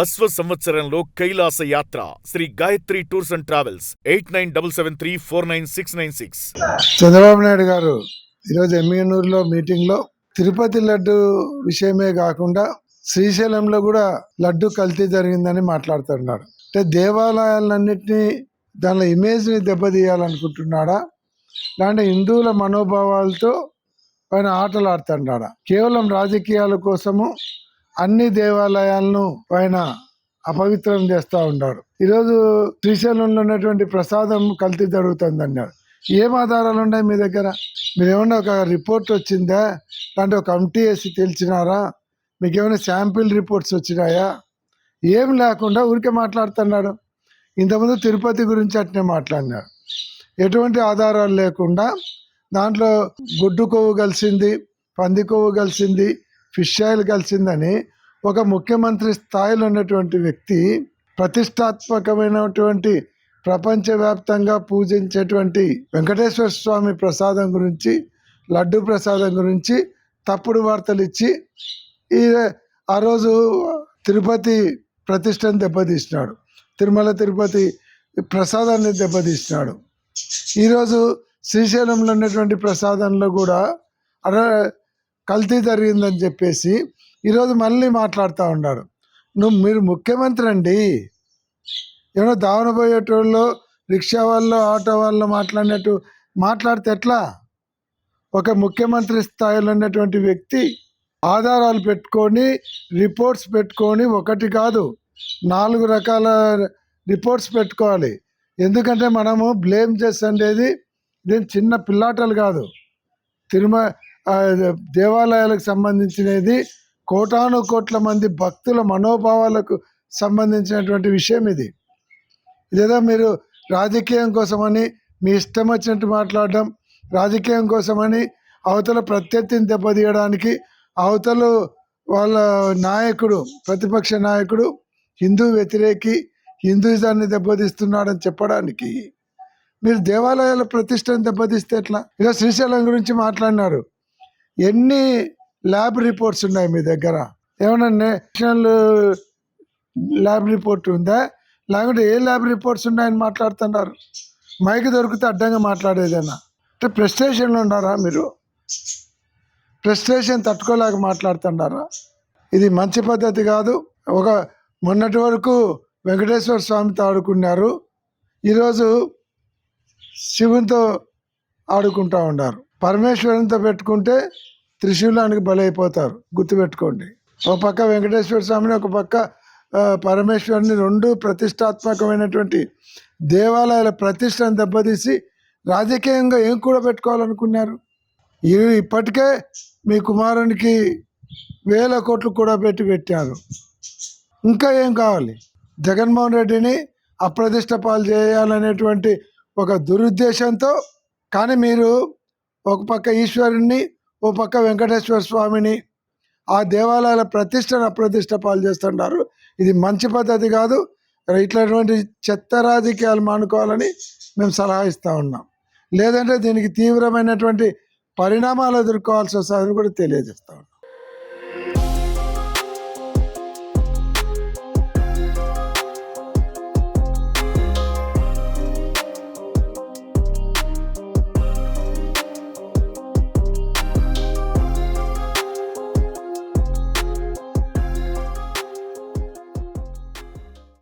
అశ్వ సంవత్సరంలో కైలాస యాత్ర Sri Gayatri tours and travels 8977349696. Chandrababu Naidu గారు ఈరోజు ఎమ్మిగనూరులో మీటింగ్లో తిరుపతి లడ్డు విషయమే కాకుండా శ్రీశైలంలో కూడా లడ్డు కల్తీ జరిగిందని మాట్లాడుతున్నాడు. అంటే దేవాలయాలన్నింటినీ దాని ఇమేజ్ని దెబ్బతీయాలనుకుంటున్నాడా, లేదంటే హిందువుల మనోభావాలతో ఆయన ఆటలు ఆడుతున్నాడా? కేవలం రాజకీయాల కోసము అన్ని దేవాలయాలను పైన అపవిత్రం చేస్తూ ఉన్నాడు. ఈరోజు శ్రీశైలంలో ఉన్నటువంటి ప్రసాదం కల్తీ జరుగుతుంది అన్నాడు. ఏం ఆధారాలు ఉన్నాయి మీ దగ్గర? మీరు ఏమన్నా ఒక రిపోర్ట్ వచ్చిందా, అంటే ఒక కమిటీ వేసి తెలిసినారా? మీకు ఏమైనా శాంపిల్ రిపోర్ట్స్ వచ్చినాయా? ఏం లేకుండా ఊరికే మాట్లాడుతున్నాడు. ఇంతకుముందు తిరుపతి గురించి అట్నే మాట్లాడినాడు. ఎటువంటి ఆధారాలు లేకుండా దాంట్లో గుడ్డు కొవ్వు కలిసింది, పంది కొవ్వు కలిసింది, ఫిష్ ఆయిల్ కలిసిందని ఒక ముఖ్యమంత్రి స్థాయిలో ఉన్నటువంటి వ్యక్తి ప్రతిష్టాత్మకమైనటువంటి ప్రపంచవ్యాప్తంగా పూజించేటువంటి వెంకటేశ్వర స్వామి ప్రసాదం గురించి, లడ్డు ప్రసాదం గురించి తప్పుడు వార్తలు ఇచ్చి ఆ రోజు తిరుపతి ప్రతిష్టను దెబ్బతీసినాడు, తిరుమల తిరుపతి ప్రసాదాన్ని దెబ్బతీసినాడు. ఈరోజు శ్రీశైలంలో ఉన్నటువంటి ప్రసాదంలో కూడా కల్తీ జరిగిందని చెప్పేసి ఈరోజు మళ్ళీ మాట్లాడుతూ ఉన్నాడు. మీరు ముఖ్యమంత్రి అండి, ఏమో దావన పోయేటోళ్ళు, రిక్షా వాళ్ళు, ఆటో వాళ్ళు మాట్లాడినట్టు మాట్లాడితే ఎట్లా? ఒక ముఖ్యమంత్రి స్థాయిలో ఉన్నటువంటి వ్యక్తి ఆధారాలు పెట్టుకొని, రిపోర్ట్స్ పెట్టుకొని, ఒకటి కాదు 4 రకాల రిపోర్ట్స్ పెట్టుకోవాలి. ఎందుకంటే మనము బ్లేమ్ చేసేది దీని చిన్న పిల్లాటలు కాదు. దేవాలయాలకు సంబంధించినది కోటాను కోట్ల మంది భక్తుల మనోభావాలకు సంబంధించినటువంటి విషయం ఇది. ఇదేదో మీరు రాజకీయం కోసమని మీ ఇష్టం వచ్చినట్టు మాట్లాడడం, రాజకీయం కోసమని అవతల ప్రత్యర్థిని దెబ్బతీయడానికి, అవతల వాళ్ళ నాయకుడు, ప్రతిపక్ష నాయకుడు హిందూ వ్యతిరేకి, హిందూయిజాన్ని దెబ్బతీస్తున్నాడని చెప్పడానికి మీరు దేవాలయాల ప్రతిష్టను దెబ్బతీస్తే ఎట్లా? ఇలా శ్రీశైలం గురించి మాట్లాడినారు. ఎన్ని ల్యాబ్ రిపోర్ట్స్ ఉన్నాయి మీ దగ్గర? ఏమన్నా నేషనల్ ల్యాబ్ రిపోర్ట్ ఉందా? లేకుంటే ఏ ల్యాబ్ రిపోర్ట్స్ ఉన్నాయని మాట్లాడుతున్నారు? మైక్ దొరికితే అడ్డంగా మాట్లాడేదన్నా అంటే ప్రెస్టేషన్లో ఉన్నారా మీరు? ప్రెస్టేషన్ తట్టుకోలేక మాట్లాడుతున్నారా? ఇది మంచి పద్ధతి కాదు. మొన్నటి వరకు వెంకటేశ్వర స్వామితో ఆడుకున్నారు, ఈరోజు శివునితో ఆడుకుంటూ ఉన్నారు. పరమేశ్వరునితో పెట్టుకుంటే త్రిశూలానికి బలైపోతారు, గుర్తుపెట్టుకోండి. ఒక పక్క వెంకటేశ్వర స్వామిని, ఒక పక్క పరమేశ్వరుని, రెండు ప్రతిష్టాత్మకమైనటువంటి దేవాలయాల ప్రతిష్టను దెబ్బతీసి రాజకీయంగా ఏం కూడా పెట్టుకోవాలనుకున్నారు? ఇప్పటికే మీ కుమారునికి 1000 కోట్లు కూడా పెట్టారు. ఇంకా ఏం కావాలి? జగన్మోహన్ రెడ్డిని అప్రతిష్ట పాలు చేయాలనేటువంటి ఒక దురుద్దేశంతో, కానీ మీరు ఒక పక్క ఈశ్వరుణ్ణి, ఓ పక్క వెంకటేశ్వర స్వామిని, ఆ దేవాలయాల ప్రతిష్టను అప్రతిష్ట పాలు చేస్తున్నారు. ఇది మంచి పద్ధతి కాదు. ఇట్లాంటి చెత్త రాజకీయాలు మానుకోవాలని మేము సలహా ఇస్తూ ఉన్నాం. లేదంటే దీనికి తీవ్రమైనటువంటి పరిణామాలు ఎదుర్కోవాల్సి వస్తుందని కూడా తెలియజేస్తా ఉన్నాం.